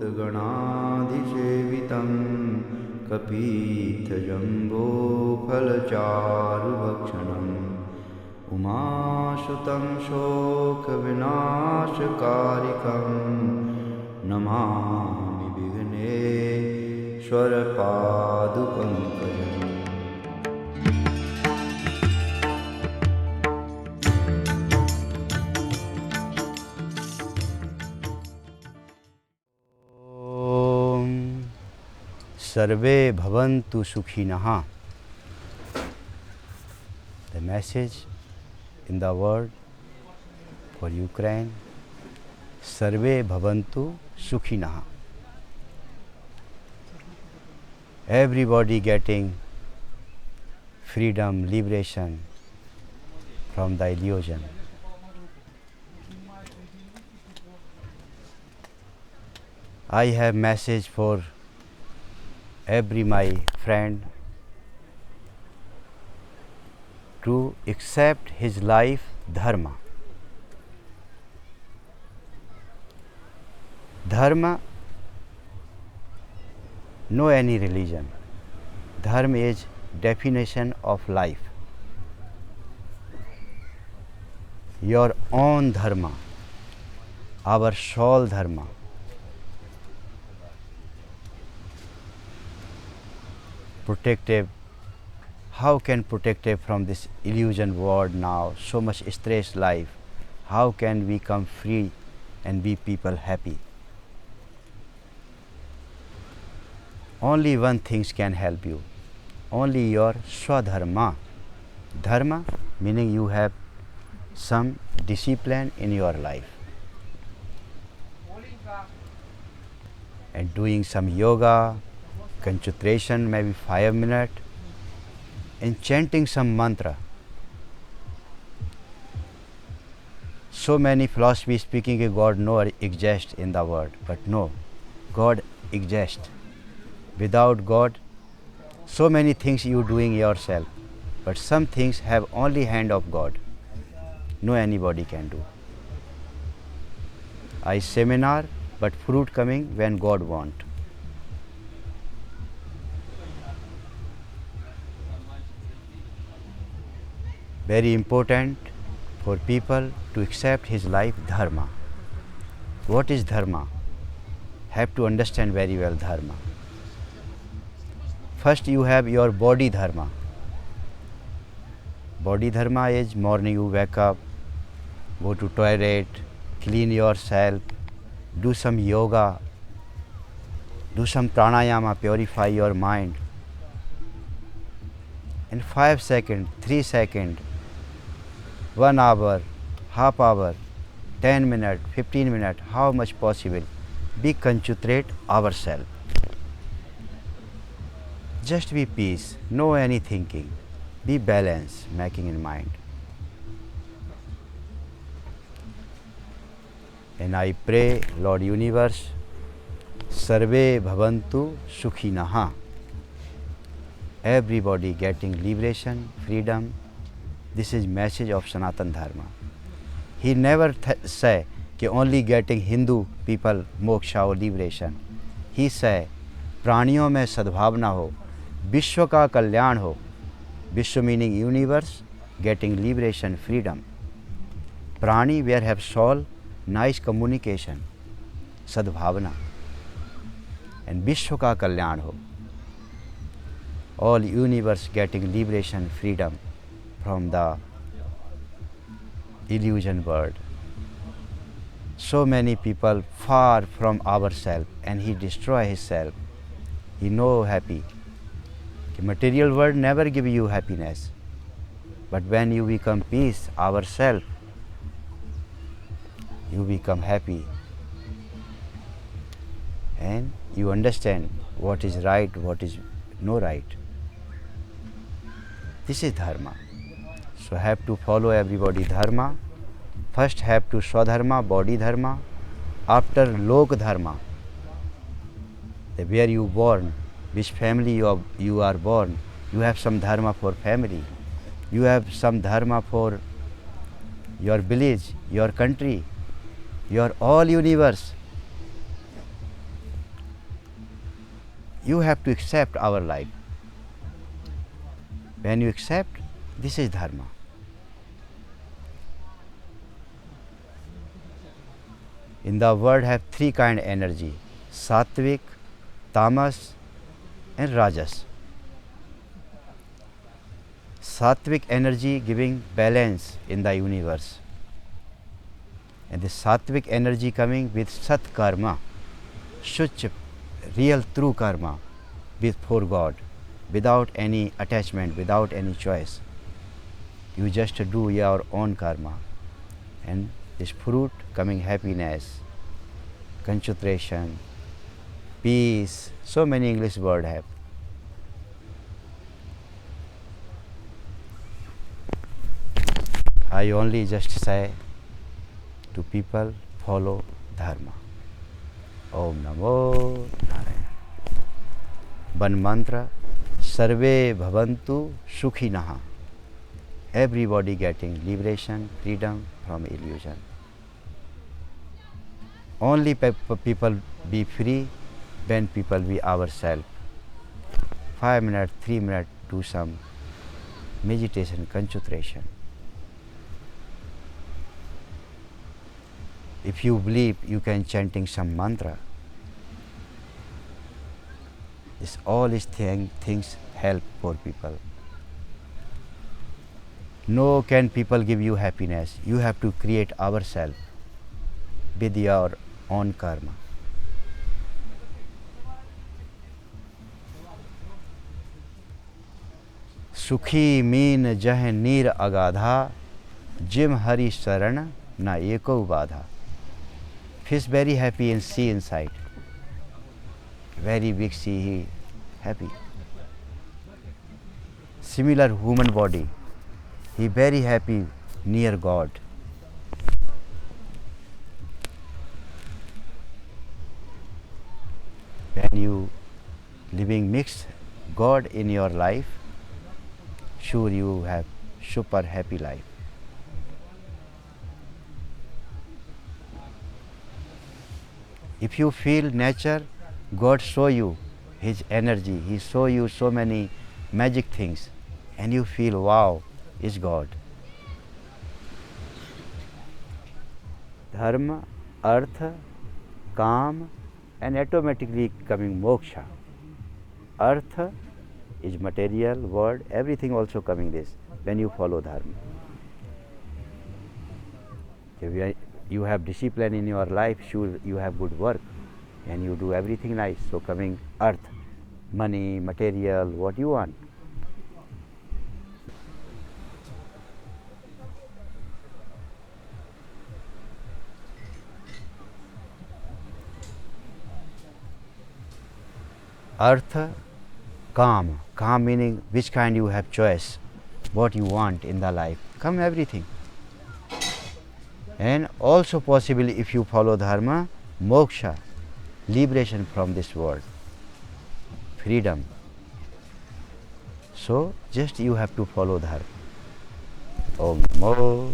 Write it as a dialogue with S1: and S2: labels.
S1: भूतगणाधिसेवितं कपीथजम्बोफलचारुभक्षणम् उमासुतं शोकविनाशकारिकं नमामि विघ्नेश्वरपादुपङ्कजम्। सर्वे भवन्तु सुखिनः. The message in the world for Ukraine, Sarve Bhavantu Sukhinah. Everybody getting freedom, liberation from the illusion. I have message for every my friend to accept his life dharma. Dharma, no any religion. Dharma is definition of life. Your own dharma, our soul dharma. Protective. How can protective from this illusion world now, so much stress life? How can we come free and be people happy? Only one thing can help you. Only your swadharma. Dharma meaning you have some discipline in your life. And doing some yoga, concentration, maybe 5 minutes, and chanting some mantra. So many philosophy speaking a God no exists in the world, but no, God exists. Without God, so many things you doing yourself, but some things have only hand of God. No anybody can do. I seminar, but fruit coming when God want. Very important for people to accept his life dharma. What is dharma? Have to understand very well dharma. First you have your body dharma. Body dharma is morning you wake up, go to toilet, clean yourself, do some yoga, do some pranayama, purify your mind. In 5 seconds, 3 seconds, 1 hour, half hour, 10 minutes, 15 minutes, how much possible, be concentrate ourselves. Just be peace, no any thinking, be balance, making in mind. And I pray, Lord Universe, Sarve Bhavantu Sukhinaha. Everybody getting liberation, freedom. This is message of Sanatan Dharma. He never say कि only getting Hindu people moksha or liberation. He say प्राणियों में सद्भावना हो, विश्व का कल्याण हो. विश्व meaning universe, getting liberation, freedom. प्राणी where have soul, nice communication, सद्भावना. And विश्व का कल्याण हो. All universe getting liberation, freedom from the illusion world. So many people far from ourselves, and he destroy himself. He no happy. The material world never give you happiness, but when you become peace ourself, you become happy, and you understand what is right, what is no right. This is dharma. So have to follow everybody dharma. First have to swadharma, body dharma. After lok dharma, where you born, which family you are born, you have some dharma for family. You have some dharma for your village, your country, your all universe. You have to accept our life. When you accept, this is dharma. In the world have three kind energy: sattvic, tamas, and rajas. Sattvic energy giving balance in the universe, and the sattvic energy coming with sat karma, such real true karma with for God, without any attachment, without any choice. You just do your own karma, and this fruit coming happiness, concentration, peace. So many English words have. I only just say to people, follow dharma. Om Namo Narayana. One mantra, Sarve Bhavantu Sukhinaha. Everybody getting liberation, freedom from illusion. Only people be free when people be ourselves. 5 minutes, 3 minutes, do some meditation, concentration. If you believe, you can chanting some mantra. All these things help for people. No can people give you happiness. You have to create ourselves with your own karma. Sukhi mean jah neer agadha, jim hari saran na eko badha. Fish very happy in sea inside. Very big sea, he happy. Similar human body, he very happy near God. When you living mixed God in your life, sure you have super happy life. If you feel nature, God show you His energy, He show you so many magic things, and you feel, wow, is God. Dharma, artha, kam, and automatically coming moksha. Artha is material, word, everything also coming this when you follow dharma. If you have discipline in your life, sure you have good work and you do everything nice. So coming earth, money, material, what you want. Earth, calm. Calm meaning which kind you have choice, what you want in the life. Come everything. And also possibly if you follow dharma, moksha, liberation from this world, freedom. So just you have to follow dharma. Om Namo